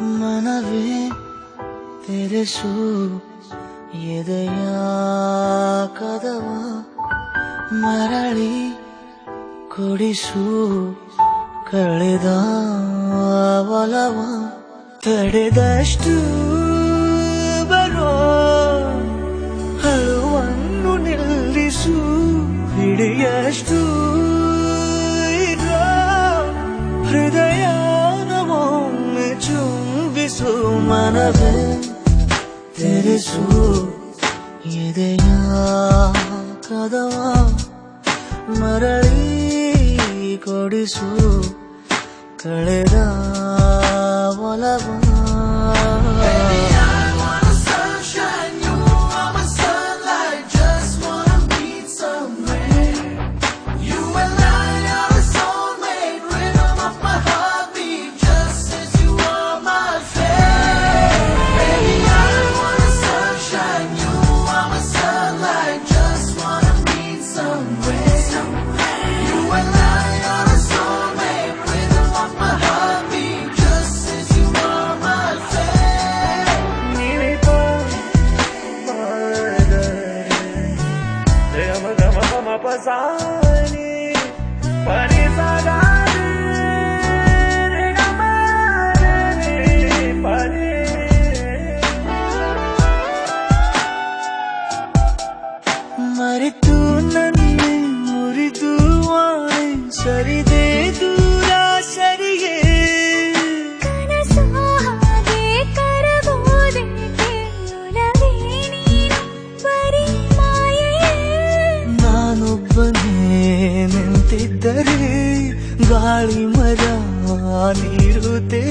मनवे तेरे सू ಎದೆಯ ಕದವ ಮರಳಿ ಕೊಡಿಸು ಕಳೆದ ಒಲವ ತಡೆದಷ್ಟು ಬರೋ ಅಳುವನ್ನು ನಿಲ್ಲಿಸು ಹಿಡಿಯಷ್ಟು ಹೃದಯನ ಒಮ್ಮೆ ಚುಂಬಿಸು ಮನವೇ ತೆರೆಸು ಎದೆಯ ಕದವ ಮರಳಿ ಕೊಡಿಸು ಕಳೆದ ಒಲವ Pasani, Panisagani, Nigamani, Pani. ಮರೆತು ನನ್ನೆ ಮುರಿದು ವಾಣೆ ಸರಿದೆ ದೂರ ಸರಿಯೇ ಕನಸು ಹಾಗೆ ಕರಗೋದೇಕೆ ಒಲವೇ ನೀನು ಬರೀ ಮಾಯೆಯೇ ನಾನೊಬ್ಬನೇ ನಿಂತಿದ್ದರೆ ಗಾಳಿ ಮರ ನೀಡುತ್ತೇ